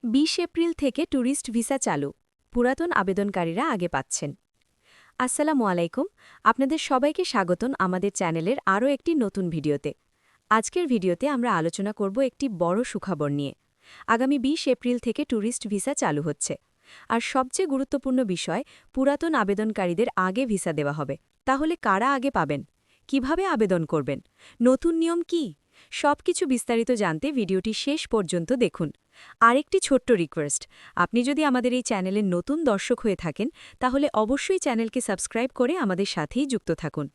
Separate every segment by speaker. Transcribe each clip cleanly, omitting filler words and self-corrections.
Speaker 1: ২০ April থেকে tourist visa চালু, পুরাতন আবেদনকারীরা আগে পাচ্ছেন। আসসালামু আলাইকুম, আপনাদের সবাইকে স্বাগতম আমাদের চ্যানেলের আরও একটি নতুন ভিডিওতে। আজকের ভিডিওতে আমরা আলোচনা করব একটি বড় সুখবর নিয়ে। আগামী ২০ এপ্রিল থেকে ট্যুরিস্ট ভিসা চালু হচ্ছে। আর সবচেয়ে গুরুত্বপূর্ণ বিষয়, পুরাতন আবেদনকারীদের আগে ভিসা দেওয়া হবে। তাহলে কারা আগে পাবেন? কিভাবে আবেদন করবেন? নতুন নিয়ম কি? সবকিছু বিস্তারিত জানতে ভিডিওটি শেষ পর্যন্ত দেখুন। আরেকটি ছোট্ট রিকোয়েস্ট, আপনি যদি আমাদের এই চ্যানেলের নতুন দর্শক হয়ে থাকেন তাহলে অবশ্যই চ্যানেলকে সাবস্ক্রাইব করে আমাদের সাথেই যুক্ত থাকুন।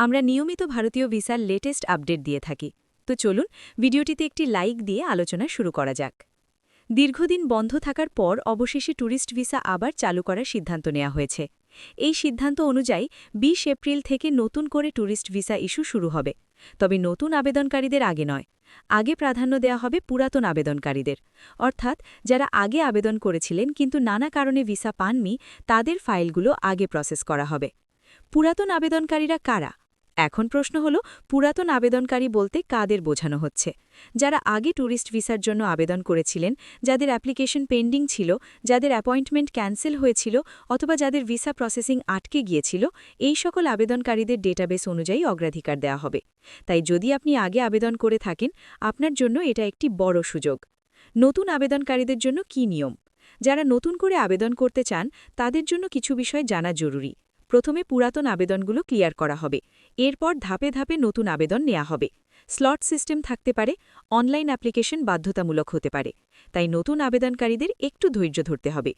Speaker 1: আমরা নিয়মিত ভারতীয় ভিসার লেটেস্ট আপডেট দিয়ে থাকি। তো চলুন ভিডিওটিতে একটি লাইক দিয়ে আলোচনা শুরু করা যাক। দীর্ঘদিন বন্ধ থাকার পর অবশেষে ট্যুরিস্ট ভিসা আবার চালু করার সিদ্ধান্ত নেওয়া হয়েছে। এই সিদ্ধান্ত অনুযায়ী ২০ এপ্রিল থেকে নতুন করে ট্যুরিস্ট ভিসা ইস্যু শুরু হবে। তবে নতুন আবেদনকারীদের আগে নয়, আগে প্রাধান্য দেওয়া হবে পুরাতন আবেদনকারীদের। অর্থাৎ যারা আগে আবেদন করেছিলেন কিন্তু নানা কারণে ভিসা পাননি, তাদের ফাইলগুলো আগে প্রসেস করা হবে। পুরাতন আবেদনকারীরা কারা? এখন প্রশ্ন হলো, পুরাতন আবেদনকারী বলতে কাদের বোঝানো হচ্ছে? যারা আগে ট্যুরিস্ট ভিসার জন্য আবেদন করেছিলেন, যাদের অ্যাপ্লিকেশন পেন্ডিং ছিল, যাদের অ্যাপয়েন্টমেন্ট ক্যান্সেল হয়েছিল অথবা যাদের ভিসা প্রসেসিং আটকে গিয়েছিল, এই সকল আবেদনকারীদের ডেটাবেস অনুযায়ী অগ্রাধিকার দেওয়া হবে। তাই যদি আপনি আগে আবেদন করে থাকেন, আপনার জন্য এটা একটি বড় সুযোগ। নতুন আবেদনকারীদের জন্য কী নিয়ম? যারা নতুন করে আবেদন করতে চান তাদের জন্য কিছু বিষয় জানা জরুরি। প্রথমে পুরাতন আবেদনগুলো ক্লিয়ার করা হবে, এরপর ধাপে ধাপে নতুন আবেদন নেওয়া হবে। স্লট সিস্টেম থাকতে পারে, অনলাইন অ্যাপ্লিকেশন বাধ্যতামূলক হতে পারে। তাই নতুন আবেদনকারীদের একটু ধৈর্য ধরতে হবে।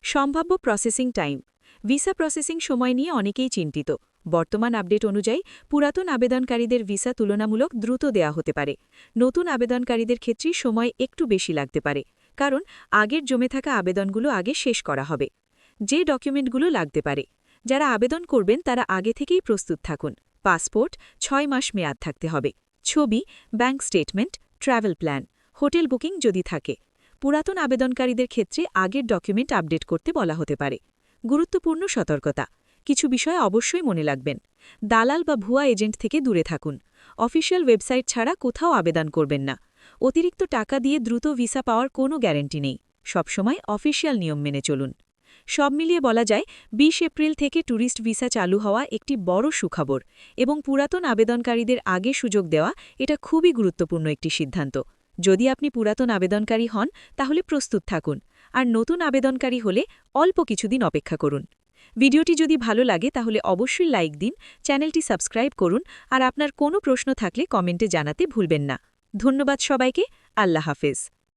Speaker 1: সম্ভাব্য প্রসেসিং টাইম। ভিসা প্রসেসিং সময় নিয়ে অনেকেই চিন্তিত। বর্তমান আপডেট অনুযায়ী পুরাতন আবেদনকারীদের ভিসা তুলনামূলক দ্রুত দেয়া হতে পারে। নতুন আবেদনকারীদের ক্ষেত্রে সময় একটু বেশি লাগতে পারে, কারণ আগের জমে থাকা আবেদনগুলো আগে শেষ করা হবে। যে ডকুমেন্টগুলো লাগতে পারে, যারা আবেদন করবেন তারা আগে থেকেই প্রস্তুত থাকুন। পাসপোর্ট ৬ মাস মেয়াদ থাকতে হবে, ছবি, bank statement, travel plan, hotel booking যদি থাকে। পুরাতন আবেদনকারীদের ক্ষেত্রে আগের ডকুমেন্ট আপডেট করতে বলা হতে পারে। গুরুত্বপূর্ণ সতর্কতা, কিছু বিষয় অবশ্যই মনে রাখবেন। দালাল বা ভুয়া এজেন্ট থেকে দূরে থাকুন। অফিসিয়াল ওয়েবসাইট ছাড়া কোথাও আবেদন করবেন না। অতিরিক্ত টাকা দিয়ে দ্রুত ভিসা পাওয়ার কোনো গ্যারান্টি নেই। সবসময় অফিসিয়াল নিয়ম মেনে চলুন। সব মিলিয়ে বলা যায়, ২০ এপ্রিল থেকে ট্যুরিস্ট ভিসা চালু হওয়া একটি বড় সুখবর এবং পুরাতন আবেদনকারীদের আগে সুযোগ দেওয়া এটা খুবই গুরুত্বপূর্ণ একটি সিদ্ধান্ত। যদি আপনি পুরাতন আবেদনকারী হন তাহলে প্রস্তুত থাকুন, আর নতুন আবেদনকারী হলে অল্প কিছুদিন অপেক্ষা করুন। ভিডিওটি যদি ভালো লাগে তাহলে অবশ্যই লাইক দিন, চ্যানেলটি সাবস্ক্রাইব করুন, আর আপনার কোনো প্রশ্ন থাকলে কমেন্টে জানাতে ভুলবেন না। ধন্যবাদ সবাইকে। আল্লাহ হাফেজ।